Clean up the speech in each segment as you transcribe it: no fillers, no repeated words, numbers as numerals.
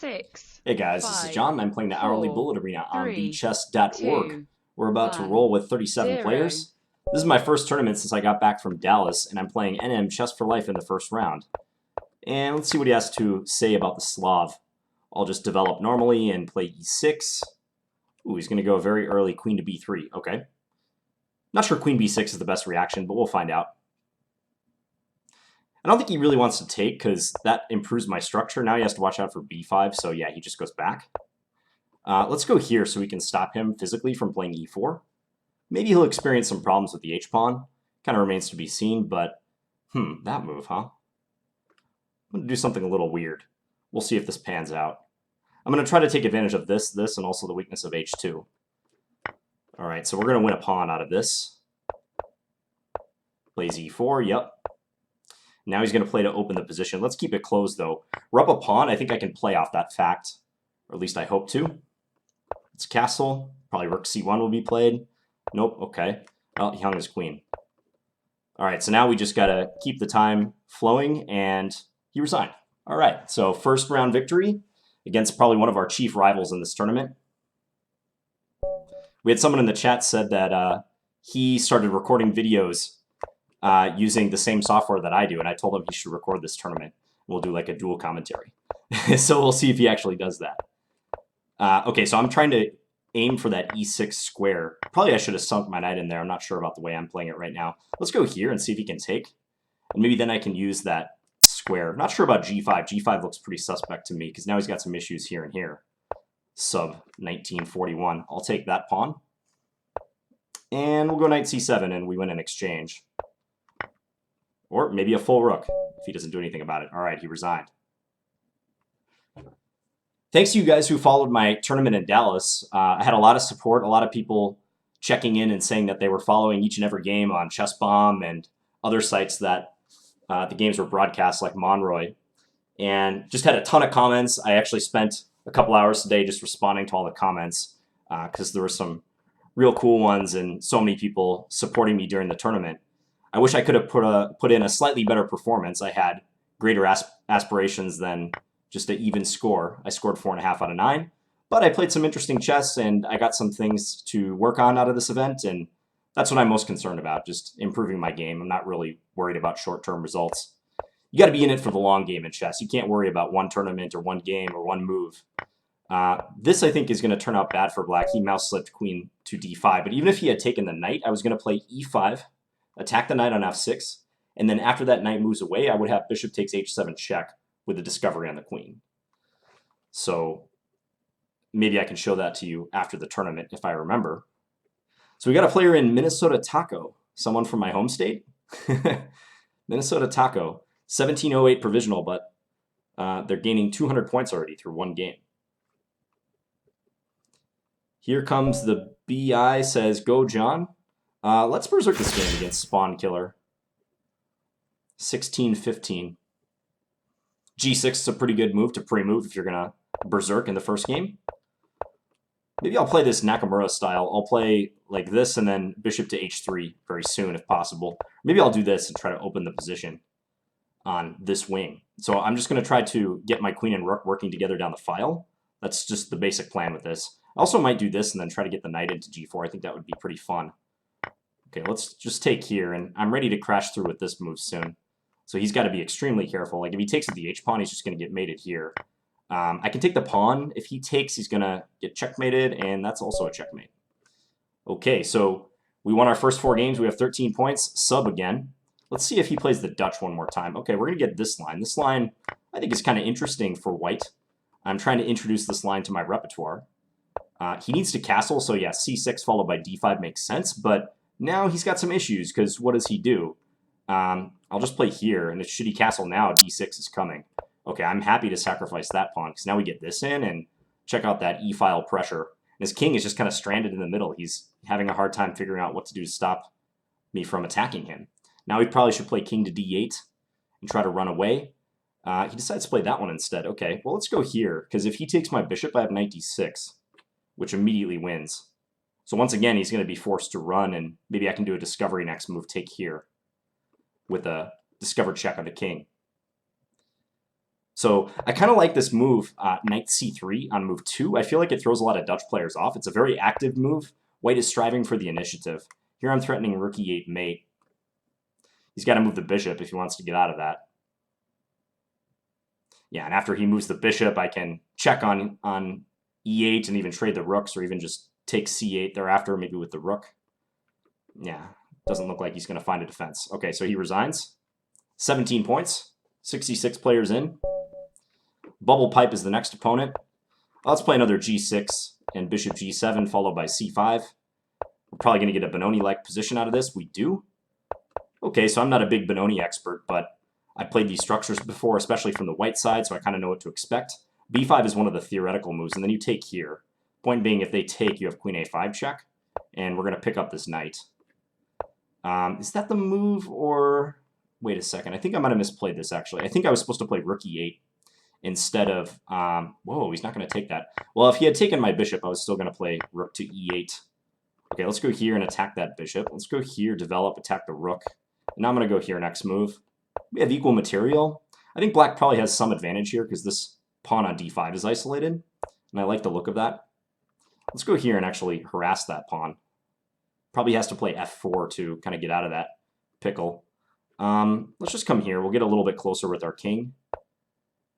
6, Hey guys, this is 5, John. I'm playing the Hourly 4, Bullet Arena on 3, lichess.org. 2, We're about to 1, roll with 37 0. players. This is my first tournament since I got back from Dallas, and I'm playing NM Chess for Life in the first round. And let's see what he has to say about the Slav. I'll just develop normally and play e6. Ooh, he's going to go very early, queen to b3. Okay. Not sure queen b6 is the best reaction, but we'll find out. I don't think he really wants to take because that improves my structure. Now he has to watch out for b5, so yeah, he just goes back. Let's go here so we can stop him physically from playing e4. Maybe he'll experience some problems with the h-pawn. Kind of remains to be seen, but that move, huh? I'm going to do something a little weird. We'll see if this pans out. I'm going to try to take advantage of this, and also the weakness of h2. All right, so we're going to win a pawn out of this. Plays e4, yep. Now he's going to play to open the position. Let's keep it closed, though. We're up a pawn. I think I can play off that fact, or at least I hope to. It's castle. Probably rook c1 will be played. Nope, okay. Well, he hung his queen. All right, so now we just got to keep the time flowing, and he resigned. All right, so first round victory against probably one of our chief rivals in this tournament. We had someone in the chat said that he started recording videos using the same software that I do, and I told him he should record this tournament. We'll do like a dual commentary. So we'll see if he actually does that. Okay, so I'm trying to aim for that e6 square. Probably I should have sunk my knight in there. I'm not sure about the way I'm playing it right now. Let's go here and see if he can take. And maybe then I can use that square. Not sure about g5. g5 looks pretty suspect to me because now he's got some issues here and here. Sub 1941. I'll take that pawn. And we'll go knight c7 and we win an exchange. Or maybe a full rook if he doesn't do anything about it. All right, he resigned. Thanks to you guys who followed my tournament in Dallas. I had a lot of support, a lot of people checking in and saying that they were following each and every game on Chess Bomb and other sites that the games were broadcast, like Monroy. And just had a ton of comments. I actually spent a couple hours today just responding to all the comments because there were some real cool ones and so many people supporting me during the tournament. I wish I could have put in a slightly better performance. I had greater aspirations than just an even score. I scored 4.5 out of 9, but I played some interesting chess and I got some things to work on out of this event, and that's what I'm most concerned about, just improving my game. I'm not really worried about short-term results. You got to be in it for the long game in chess. You can't worry about one tournament or one game or one move. This, I think, is going to turn out bad for black. He mouse slipped queen to d5, but even if he had taken the knight, I was going to play e5, attack the knight on f6, and then after that knight moves away, I would have bishop takes h7 check with the discovery on the queen. So maybe I can show that to you after the tournament if I remember. So we got a player in Minnesota Taco, someone from my home state. Minnesota Taco, 1708 provisional, but they're gaining 200 points already through one game. Here comes the BI, says, go John. Let's berserk this game against Spawn Killer. 16-15. G6 is a pretty good move to pre-move if you're going to berserk in the first game. Maybe I'll play this Nakamura style. I'll play like this and then bishop to h3 very soon if possible. Maybe I'll do this and try to open the position on this wing. So I'm just going to try to get my queen and rook working together down the file. That's just the basic plan with this. I also might do this and then try to get the knight into g4. I think that would be pretty fun. Okay, let's just take here, and I'm ready to crash through with this move soon. So he's got to be extremely careful. Like if he takes with the h-pawn, he's just going to get mated here. I can take the pawn. If he takes, he's going to get checkmated, and that's also a checkmate. Okay, so we won our first 4 games. We have 13 points. Sub again. Let's see if he plays the Dutch one more time. Okay, we're going to get this line. This line, I think, is kind of interesting for white. I'm trying to introduce this line to my repertoire. He needs to castle, so yeah, c6 followed by d5 makes sense, but now he's got some issues, because what does he do? I'll just play here, and should he castle now, d6 is coming. Okay, I'm happy to sacrifice that pawn, because now we get this in, and check out that e-file pressure. And his king is just kind of stranded in the middle. He's having a hard time figuring out what to do to stop me from attacking him. Now he probably should play king to d8 and try to run away. He decides to play that one instead. Okay, well, let's go here, because if he takes my bishop, I have knight d6, which immediately wins. So once again, he's going to be forced to run, and maybe I can do a discovery next move, take here, with a discovered check on the king. So I kind of like this move, knight c3 on move 2. I feel like it throws a lot of Dutch players off. It's a very active move. White is striving for the initiative. Here I'm threatening rook e8 mate. He's got to move the bishop if he wants to get out of that. Yeah, and after he moves the bishop, I can check on e8 and even trade the rooks, or even just take c8 thereafter, maybe with the rook. Yeah, doesn't look like he's going to find a defense. Okay, so he resigns. 17 points. 66 players in. Bubble Pipe is the next opponent. Let's play another g6 and bishop g7, followed by c5. We're probably going to get a Benoni-like position out of this. We do. Okay, so I'm not a big Benoni expert, but I played these structures before, especially from the white side, so I kind of know what to expect. b5 is one of the theoretical moves, and then you take here. Point being, if they take, you have queen a5 check, and we're going to pick up this knight. Is that the move, or... Wait a second. I think I might have misplayed this, actually. I think I was supposed to play rook e8 instead of... whoa, he's not going to take that. Well, if he had taken my bishop, I was still going to play rook to e8. Okay, let's go here and attack that bishop. Let's go here, develop, attack the rook. And now I'm going to go here, next move. We have equal material. I think black probably has some advantage here because this pawn on d5 is isolated. And I like the look of that. Let's go here and actually harass that pawn. Probably has to play f4 to kind of get out of that pickle. Let's just come here. We'll get a little bit closer with our king.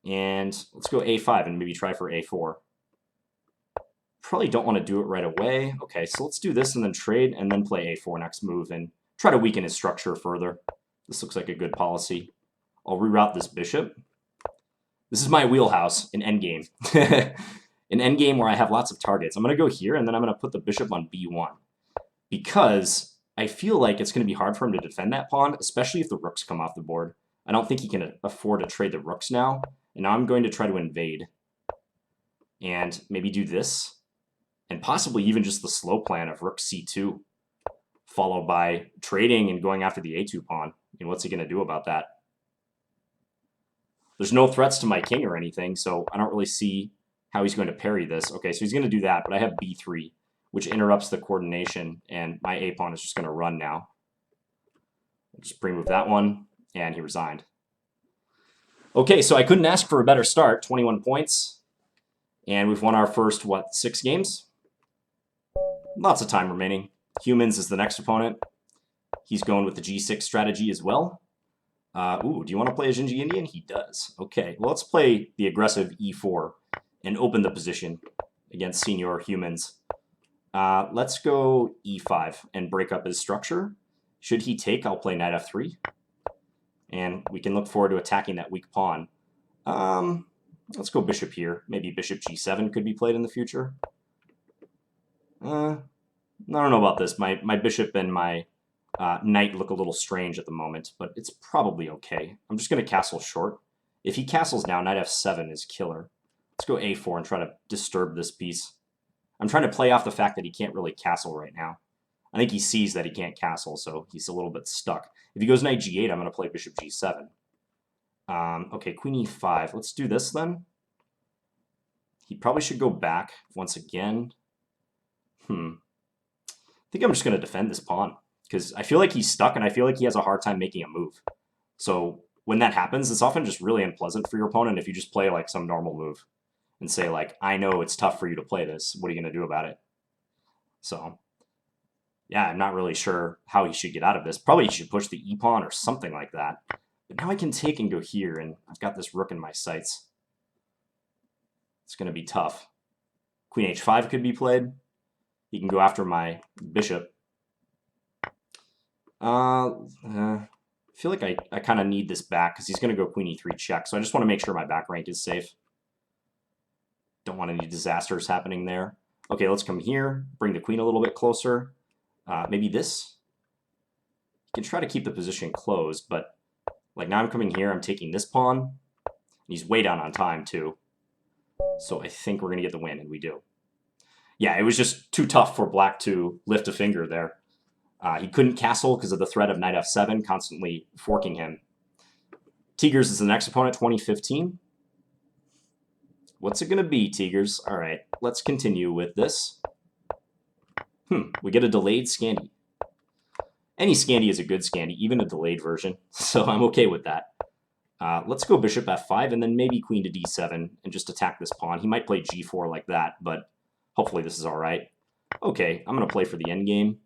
And let's go a5 and maybe try for a4. Probably don't want to do it right away. Okay, so let's do this and then trade and then play a4 next move and try to weaken his structure further. This looks like a good policy. I'll reroute this bishop. This is my wheelhouse in Endgame. In Endgame where I have lots of targets. I'm going to go here and then I'm going to put the bishop on b1. Because I feel like it's going to be hard for him to defend that pawn, especially if the rooks come off the board. I don't think he can afford to trade the rooks now. And now I'm going to try to invade. And maybe do this. And possibly even just the slow plan of rook c2. Followed by trading and going after the a2 pawn. And what's he going to do about that? There's no threats to my king or anything, so I don't really see how he's going to parry this. Okay, so he's going to do that, but I have b3, which interrupts the coordination, and my a pawn is just going to run now. I'll just pre-move that one, and he resigned. Okay, so I couldn't ask for a better start. 21 points, and we've won our first, 6 games? Lots of time remaining. Humans is the next opponent. He's going with the g6 strategy as well. Do you want to play a Gingy Indian? He does. Okay, well, let's play the aggressive e4 and open the position against senior humans. Let's go e5 and break up his structure. Should he take, I'll play knight f3. And we can look forward to attacking that weak pawn. Let's go bishop here. Maybe bishop g7 could be played in the future. I don't know about this. My bishop and my knight look a little strange at the moment, but it's probably okay. I'm just going to castle short. If he castles now, knight f7 is killer. Let's go a4 and try to disturb this piece. I'm trying to play off the fact that he can't really castle right now. I think he sees that he can't castle, so he's a little bit stuck. If he goes knight g8, I'm going to play bishop g7. Okay, queen e5. Let's do this then. He probably should go back once again. I think I'm just going to defend this pawn. Because I feel like he's stuck, and I feel like he has a hard time making a move. So when that happens, it's often just really unpleasant for your opponent if you just play like some normal move. And say like, I know it's tough for you to play this. What are you going to do about it? So, yeah, I'm not really sure how he should get out of this. Probably he should push the e-pawn or something like that. But now I can take and go here, and I've got this rook in my sights. It's going to be tough. Queen h5 could be played. He can go after my bishop. I feel like I kind of need this back because he's going to go queen e3 check. So I just want to make sure my back rank is safe. Don't want any disasters happening there. Okay, let's come here. Bring the queen a little bit closer. Maybe this. You can try to keep the position closed, but like now I'm coming here. I'm taking this pawn. He's way down on time too. So I think we're going to get the win, and we do. Yeah, it was just too tough for black to lift a finger there. He couldn't castle because of the threat of knight f7 constantly forking him. Tigers is the next opponent, 2015. What's it going to be, Tigers? All right, let's continue with this. We get a delayed Scandi. Any Scandi is a good Scandi, even a delayed version, so I'm okay with that. Let's go bishop f5 and then maybe queen to d7 and just attack this pawn. He might play g4 like that, but hopefully this is all right. Okay, I'm going to play for the endgame,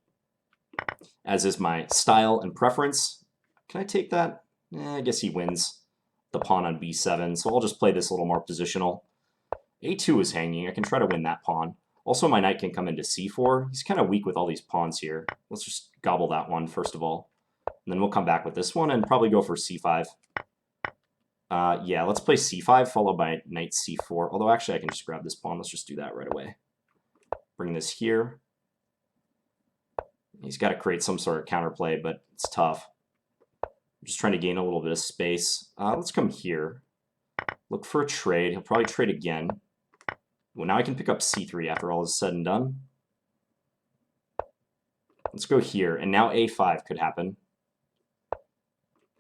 as is my style and preference. Can I take that? I guess he wins the pawn on b7, so I'll just play this a little more positional. a2 is hanging. I can try to win that pawn. Also, my knight can come into c4. He's kind of weak with all these pawns here. Let's just gobble that one first of all. And then we'll come back with this one and probably go for c5. Yeah, let's play c5 followed by knight c4. Although actually I can just grab this pawn. Let's just do that right away. Bring this here. He's got to create some sort of counterplay, but it's tough. I'm just trying to gain a little bit of space. Let's come here. Look for a trade. He'll probably trade again. Well, now I can pick up c3 after all is said and done. Let's go here, and now a5 could happen.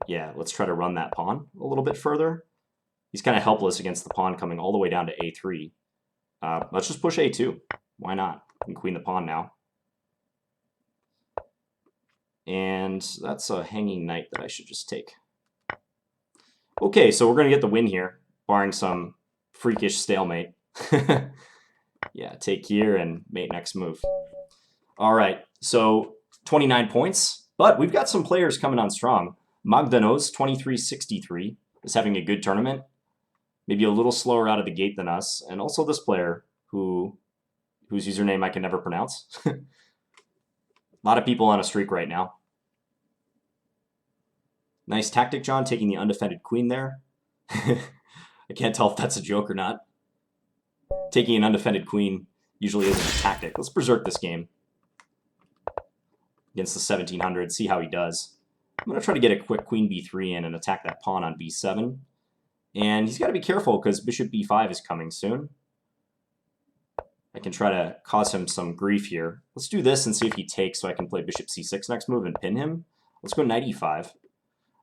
Yeah, let's try to run that pawn a little bit further. He's kind of helpless against the pawn coming all the way down to a3. Let's just push a2. Why not? We can queen the pawn now. And that's a hanging knight that I should just take. Okay, so we're going to get the win here, barring some freakish stalemate. Yeah, take here and mate next move. All right, so 29 points, but we've got some players coming on strong. Magdanos, 2363, is having a good tournament. Maybe a little slower out of the gate than us. And also this player, whose username I can never pronounce. A lot of people on a streak right now. Nice tactic, John, taking the undefended queen there. I can't tell if that's a joke or not. Taking an undefended queen usually isn't a tactic. Let's berserk this game against the 1700, see how he does. I'm going to try to get a quick queen b3 in and attack that pawn on b7. And he's got to be careful because bishop b5 is coming soon. I can try to cause him some grief here. Let's do this and see if he takes so I can play bishop c6 next move and pin him. Let's go knight e5.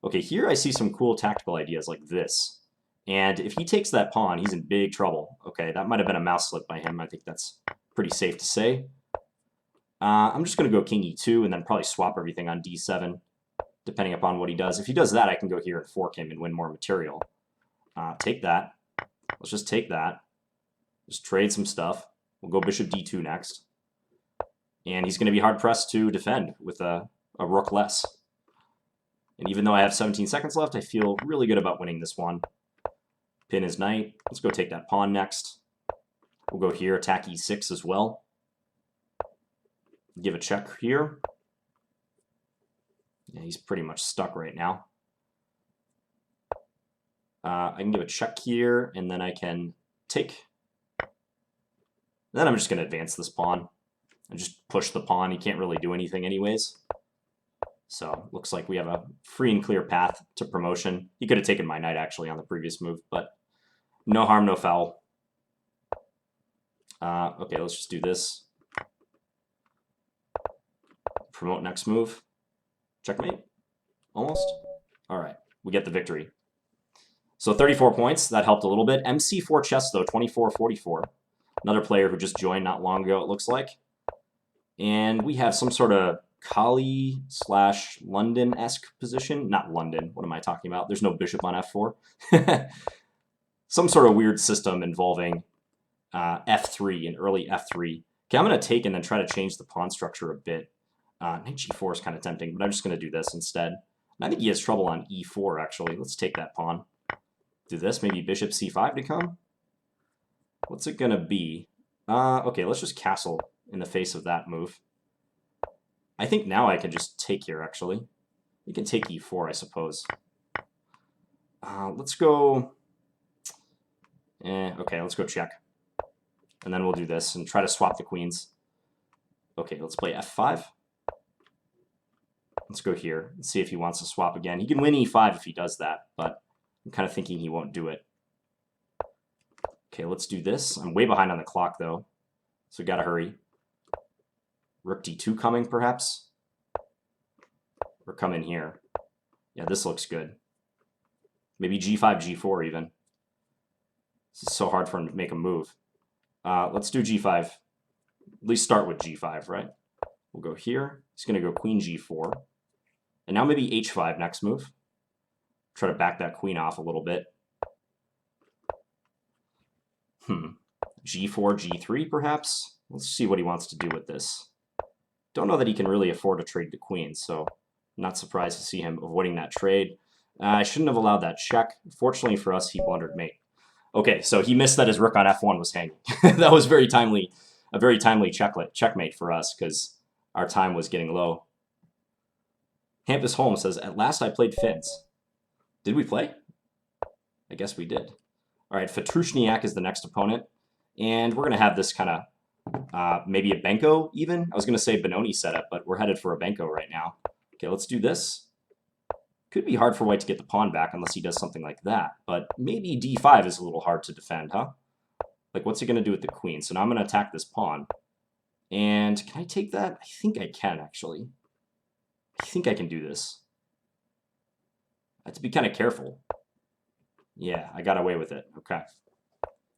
Okay, here I see some cool tactical ideas like this. And if he takes that pawn, he's in big trouble. Okay, that might have been a mouse slip by him. I think that's pretty safe to say. I'm just going to go king e2 and then probably swap everything on d7, depending upon what he does. If he does that, I can go here and fork him and win more material. Take that. Let's just take that. Just trade some stuff. We'll go bishop d2 next. And he's going to be hard-pressed to defend with a rook less. And even though I have 17 seconds left, I feel really good about winning this one. Pin his knight. Let's go take that pawn next. We'll go here, attack e6 as well. Give a check here. Yeah, he's pretty much stuck right now. I can give a check here, and then I can take. Then I'm just going to advance this pawn and just push the pawn. He can't really do anything anyways. So looks like we have a free and clear path to promotion. He could have taken my knight actually on the previous move, but no harm, no foul. Okay, let's just do this. Promote next move. Checkmate. Almost. All right, we get the victory. So 34 points, that helped a little bit. MC4 chess though, 24-44. Another player who just joined not long ago, it looks like. And we have some sort of Kali/London-esque position. Not London, what am I talking about? There's no bishop on f4. Some sort of weird system involving f3, an early f3. Okay, I'm going to take and then try to change the pawn structure a bit. Knight g4 is kind of tempting, but I'm just going to do this instead. And I think he has trouble on e4, actually. Let's take that pawn. Do this, maybe bishop c5 to come. What's it going to be? Okay, let's just castle in the face of that move. I think now I can just take here, actually. We can take e4, I suppose. Let's go... okay, let's go check. And then we'll do this and try to swap the queens. Okay, let's play f5. Let's go here and see if he wants to swap again. He can win e5 if he does that, but I'm kind of thinking he won't do it. Okay, let's do this. I'm way behind on the clock, though, so we gotta hurry. Rook d2 coming, perhaps? Or come in here. Yeah, this looks good. Maybe g5, g4 even. This is so hard for him to make a move. Let's do g5. At least start with g5, right? We'll go here. He's going to go queen g4. And now maybe h5 next move. Try to back that queen off a little bit. G4, G3 perhaps? Let's see what he wants to do with this. Don't know that he can really afford to trade the queen, so not surprised to see him avoiding that trade. I shouldn't have allowed that check. Fortunately for us, he blundered mate. Okay, so he missed that his rook on f1 was hanging. That was very timely, a very timely checkmate for us, because our time was getting low. Hampus Holmes says, at last I played Finns. Did we play? I guess we did. All right, Fatrushniak is the next opponent, and we're going to have this kind of maybe a Benko even. I was going to say Benoni setup, but we're headed for a Benko right now. Okay, let's do this. Could be hard for white to get the pawn back unless he does something like that, but maybe d5 is a little hard to defend, huh? Like, what's he going to do with the queen? So now I'm going to attack this pawn. And can I take that? I think I can, actually. I think I can do this. I have to be kind of careful. Yeah, I got away with it. Okay.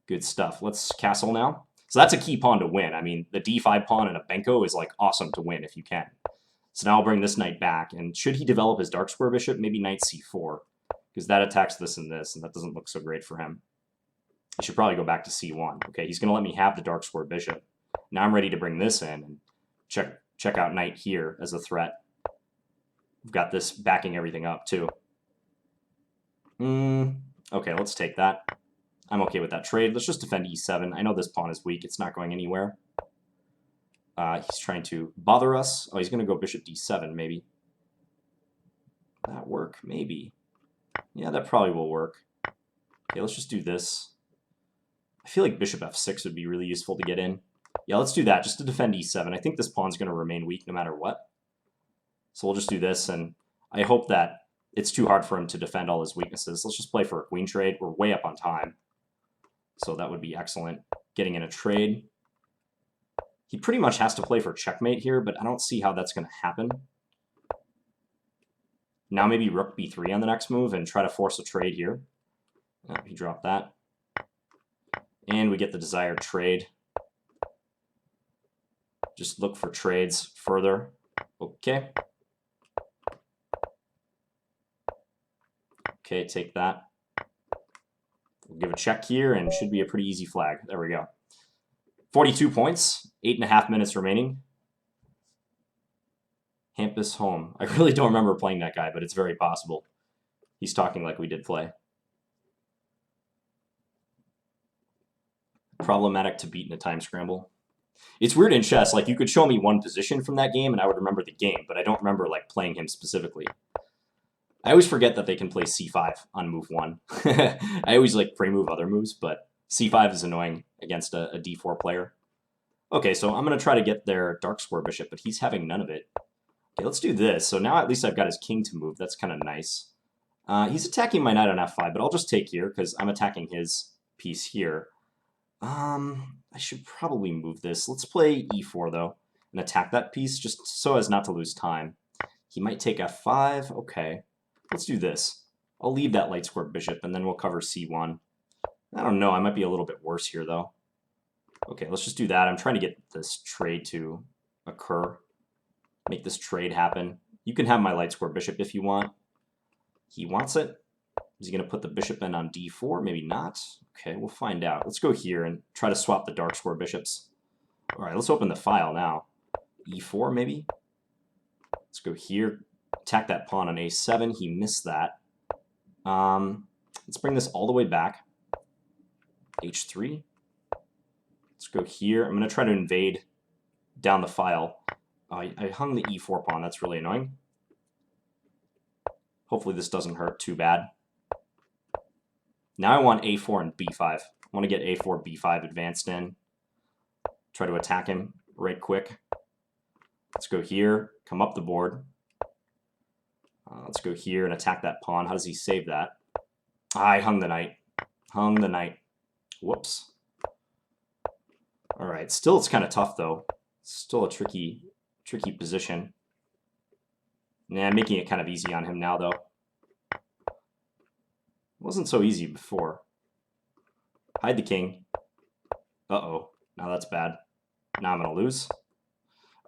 Good stuff. Let's castle now. So that's a key pawn to win. I mean, the d5 pawn and a Benko is, like, awesome to win if you can. So now I'll bring this knight back, and should he develop his dark square bishop, maybe knight c4, because that attacks this and this, and that doesn't look so great for him. He should probably go back to c1. Okay, he's going to let me have the dark square bishop. Now I'm ready to bring this in and check out knight here as a threat. We've got this backing everything up, too. Okay, let's take that. I'm okay with that trade. Let's just defend e7. I know this pawn is weak. It's not going anywhere. He's trying to bother us. Oh, he's going to go bishop d7, maybe. That work? Maybe. Yeah, that probably will work. Okay, let's just do this. I feel like bishop f6 would be really useful to get in. Yeah, let's do that, just to defend e7. I think this pawn's going to remain weak no matter what. So we'll just do this, and I hope that it's too hard for him to defend all his weaknesses. Let's just play for a queen trade. We're way up on time. So that would be excellent. Getting in a trade. He pretty much has to play for checkmate here, but I don't see how that's going to happen. Now maybe rook b3 on the next move and try to force a trade here. Oh, he dropped that. And we get the desired trade. Just look for trades further. Okay. Okay, take that. We'll give a check here, and should be a pretty easy flag. There we go. 42 points, 8.5 minutes remaining. Hampus Home. I really don't remember playing that guy, but it's very possible. He's talking like we did play. Problematic to beat in a time scramble. It's weird in chess, like you could show me one position from that game and I would remember the game, but I don't remember like playing him specifically. I always forget that they can play c5 on move 1. I always like pre-move other moves, but c5 is annoying against a d4 player. Okay, so I'm going to try to get their dark square bishop, but he's having none of it. Okay, let's do this. So now at least I've got his king to move. That's kind of nice. He's attacking my knight on f5, but I'll just take here because I'm attacking his piece here. I should probably move this. Let's play e4, though, and attack that piece just so as not to lose time. He might take f5. Okay, let's do this. I'll leave that light square bishop, and then we'll cover c1. I don't know. I might be a little bit worse here, though. Okay, let's just do that. I'm trying to get this trade to occur. Make this trade happen. You can have my light square bishop if you want. He wants it. Is he going to put the bishop in on d4? Maybe not. Okay, we'll find out. Let's go here and try to swap the dark square bishops. All right, let's open the file now. e4 maybe? Let's go here. Attack that pawn on a7. He missed that. Let's bring this all the way back. h3. Let's go here. I'm going to try to invade down the file. I hung the e4 pawn. That's really annoying. Hopefully this doesn't hurt too bad. Now I want a4 and b5. I want to get a4, b5 advanced in. Try to attack him right quick. Let's go here, come up the board. Let's go here and attack that pawn. How does he save that? I hung the knight. Hung the knight. Whoops. All right, still it's kind of tough though. Still a tricky position. Nah, I'm making it kind of easy on him now though. It wasn't so easy before. Hide the king. Uh-oh. Now that's bad. Now I'm going to lose.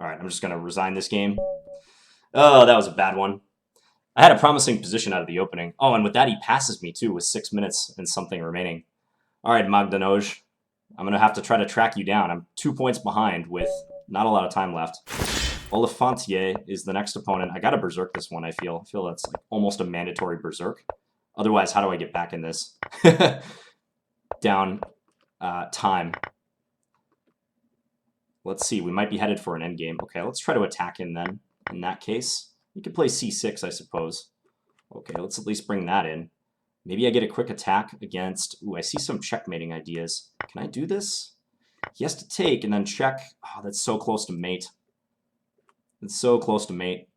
All right, I'm just going to resign this game. Oh, that was a bad one. I had a promising position out of the opening. Oh, and with that, he passes me, too, with 6 minutes and something remaining. All right, Magdanoj. I'm going to have to try to track you down. I'm 2 points behind with not a lot of time left. Olifantier is the next opponent. I got to Berserk this one, I feel. I feel that's like almost a mandatory Berserk. Otherwise, how do I get back in this? Down time. Let's see. We might be headed for an endgame. Okay, let's try to attack him then. In that case, you could play c6, I suppose. Okay, let's at least bring that in. Maybe I get a quick attack against... Ooh, I see some checkmating ideas. Can I do this? He has to take and then check. Oh, that's so close to mate. It's so close to mate.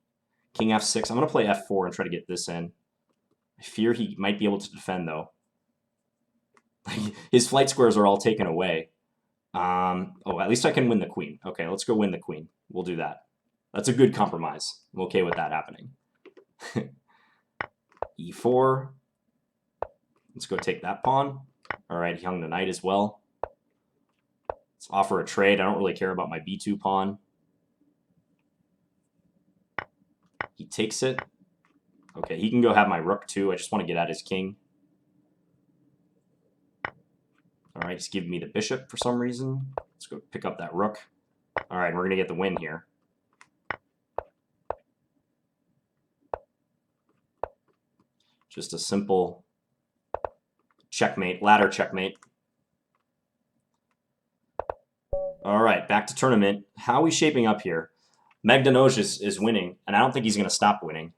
King f6. I'm going to play f4 and try to get this in. I fear he might be able to defend, though. His flight squares are all taken away. Oh, at least I can win the queen. Okay, let's go win the queen. We'll do that. That's a good compromise. I'm okay with that happening. e4. Let's go take that pawn. All right, he hung the knight as well. Let's offer a trade. I don't really care about my b2 pawn. He takes it. Okay, he can go have my rook too. I just want to get at his king. All right, he's giving me the bishop for some reason. Let's go pick up that rook. All right, we're going to get the win here. Just a simple checkmate, ladder checkmate. All right, back to tournament. How are we shaping up here? Magdanoj is winning, and I don't think he's going to stop winning.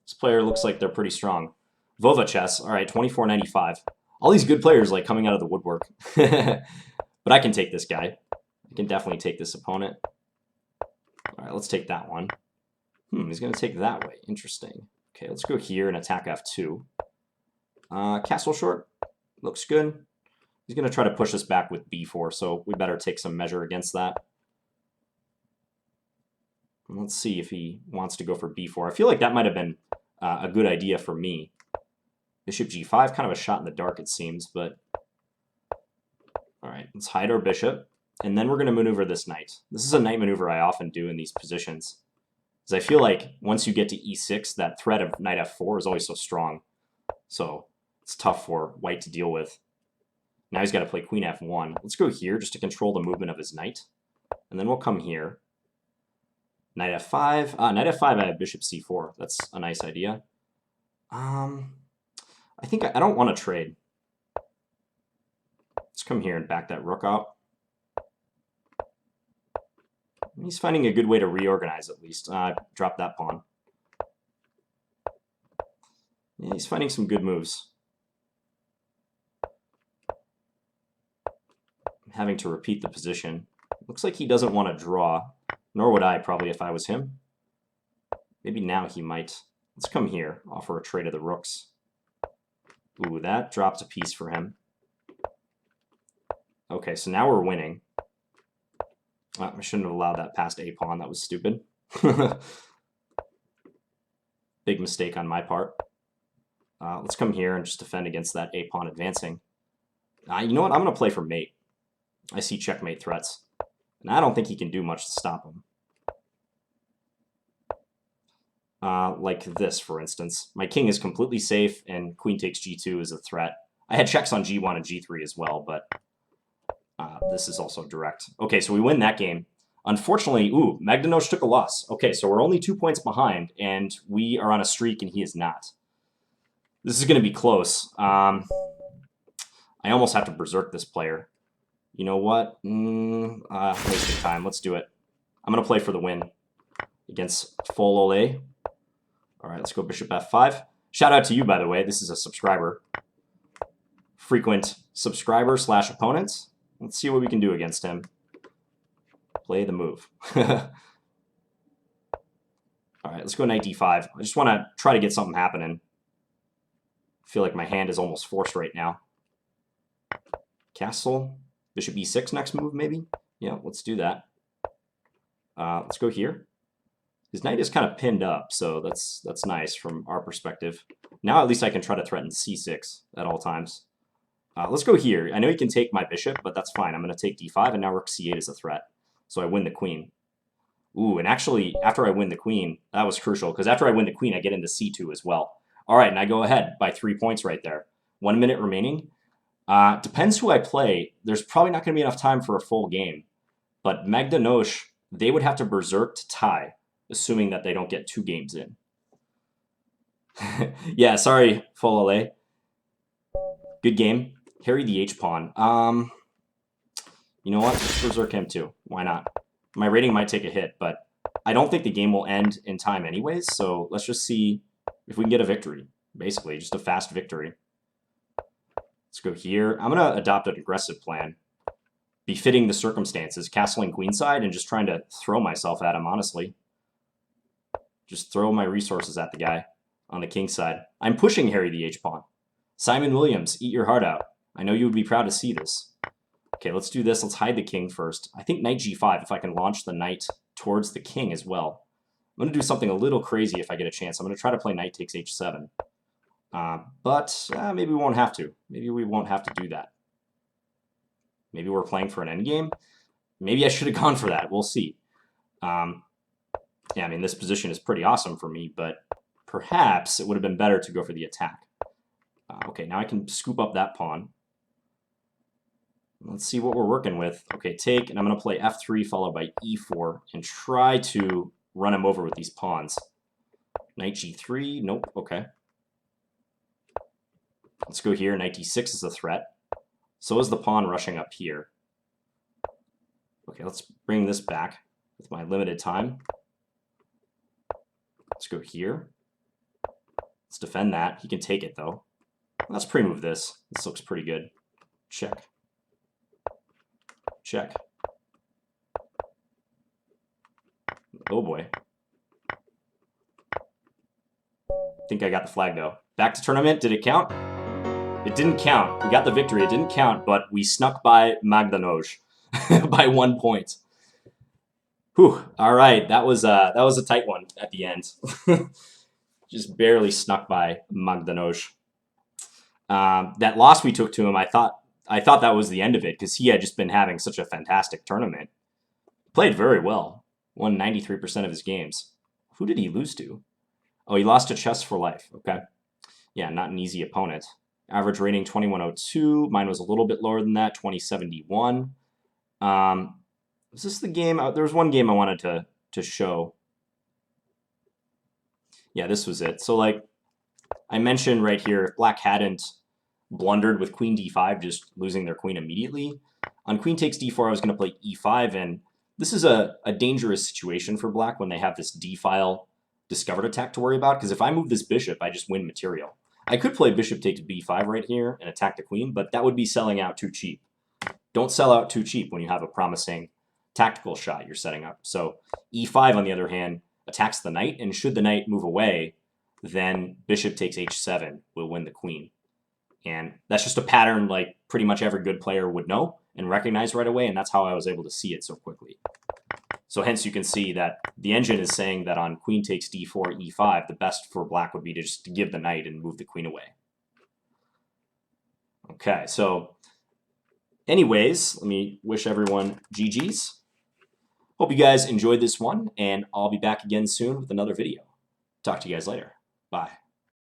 This player looks like they're pretty strong. Vova chess, all right, 24.95. All these good players like coming out of the woodwork. But I can take this guy. I can definitely take this opponent. All right, let's take that one. He's going to take that way. Interesting. Okay, let's go here and attack f2. Castle short. Looks good. He's going to try to push us back with b4, so we better take some measure against that. Let's see if he wants to go for b4. I feel like that might have been a good idea for me. Bishop g5, kind of a shot in the dark, it seems, but... All right, let's hide our bishop, and then we're going to maneuver this knight. This is a knight maneuver I often do in these positions, because I feel like once you get to e6, that threat of knight f4 is always so strong. So it's tough for white to deal with. Now he's got to play queen f1. Let's go here just to control the movement of his knight, and then we'll come here. Knight f5. Knight f5, I have bishop c4. That's a nice idea. I think I don't want to trade. Let's come here and back that rook out. He's finding a good way to reorganize, at least. Drop that pawn. Yeah, he's finding some good moves. I'm having to repeat the position. Looks like he doesn't want to draw. Nor would I, probably, if I was him. Maybe now he might. Let's come here. Offer a trade of the rooks. Ooh, that drops a piece for him. Okay, so now we're winning. I shouldn't have allowed that past a-pawn. That was stupid. Big mistake on my part. Let's come here and just defend against that a-pawn advancing. You know what? I'm going to play for mate. I see checkmate threats. And I don't think he can do much to stop him. Like this, for instance. My king is completely safe, and queen takes g2 is a threat. I had checks on g1 and g3 as well, but this is also direct. Okay, so we win that game. Unfortunately, ooh, Magdanoj took a loss. Okay, so we're only 2 points behind, and we are on a streak, and he is not. This is going to be close. I almost have to berserk this player. You know what? Wasting time. Let's do it. I'm going to play for the win against Folole. All right, let's go bishop f5. Shout out to you, by the way. This is a subscriber. Frequent subscriber / opponent. Let's see what we can do against him. Play the move. All right, let's go knight d5. I just want to try to get something happening. I feel like my hand is almost forced right now. Castle. Bishop e6 next move, maybe? Yeah, let's do that. Let's go here. His knight is kind of pinned up, so that's nice from our perspective. Now at least I can try to threaten c6 at all times. Let's go here. I know he can take my bishop, but that's fine. I'm going to take d5, and now rook c8 is a threat. So I win the queen. Ooh, and actually, after I win the queen, that was crucial, because after I win the queen, I get into c2 as well. All right, and I go ahead by 3 points right there. 1 minute remaining. Depends who I play. There's probably not going to be enough time for a full game. But Magda Nosh, they would have to berserk to tie, assuming that they don't get 2 games in. Yeah, sorry, Folale. Good game. Harry the H-pawn. You know what? Let's berserk him too. Why not? My rating might take a hit, but I don't think the game will end in time anyways, so let's just see if we can get a victory. Basically, just a fast victory. Let's go here. I'm going to adopt an aggressive plan, befitting the circumstances, castling queenside and just trying to throw myself at him, honestly. Just throw my resources at the guy on the king side. I'm pushing Harry the H-pawn. Simon Williams, eat your heart out. I know you would be proud to see this. Okay, let's do this. Let's hide the king first. I think knight g5, if I can launch the knight towards the king as well. I'm going to do something a little crazy if I get a chance. I'm going to try to play knight takes h7. But maybe we won't have to. Maybe we won't have to do that. Maybe we're playing for an endgame. Maybe I should have gone for that. We'll see. Yeah, I mean, this position is pretty awesome for me, but perhaps it would have been better to go for the attack. Okay, now I can scoop up that pawn. Let's see what we're working with. Okay, take, and I'm going to play f3 followed by e4 and try to run him over with these pawns. Knight g3, nope, okay. Let's go here, knight d6 is a threat. So is the pawn rushing up here. Okay, let's bring this back with my limited time. Let's go here. Let's defend that. He can take it, though. Let's pre-move this. This looks pretty good. Check. Check. Oh boy. I think I got the flag though. Back to tournament. Did it count? It didn't count. We got the victory. It didn't count, but we snuck by Magda Nosh by 1 point. Whew. All right. That was a tight one at the end. Just barely snuck by Magda Nosh. That loss we took to him, I thought that was the end of it because he had just been having such a fantastic tournament. Played very well. Won 93% of his games. Who did he lose to? Oh, he lost to Chess for Life. Okay. Yeah, not an easy opponent. Average rating 2102. Mine was a little bit lower than that, 2071. Was this the game? There was one game I wanted to show. Yeah, this was it. So, like I mentioned right here, if Black hadn't blundered with queen d5, just losing their queen immediately, on queen takes d4, I was going to play e5, and this is a dangerous situation for Black when they have this d-file discovered attack to worry about, because if I move this bishop, I just win material. I could play bishop takes b5 right here and attack the queen, but that would be selling out too cheap. Don't sell out too cheap when you have a promising tactical shot you're setting up. So e5, on the other hand, attacks the knight, and should the knight move away, then bishop takes h7 will win the queen. And that's just a pattern like pretty much every good player would know and recognize right away, and that's how I was able to see it so quickly. So hence you can see that the engine is saying that on queen takes d4, e5, the best for Black would be to just give the knight and move the queen away. Okay, so anyways, let me wish everyone GG's. Hope you guys enjoyed this one, and I'll be back again soon with another video. Talk to you guys later. Bye.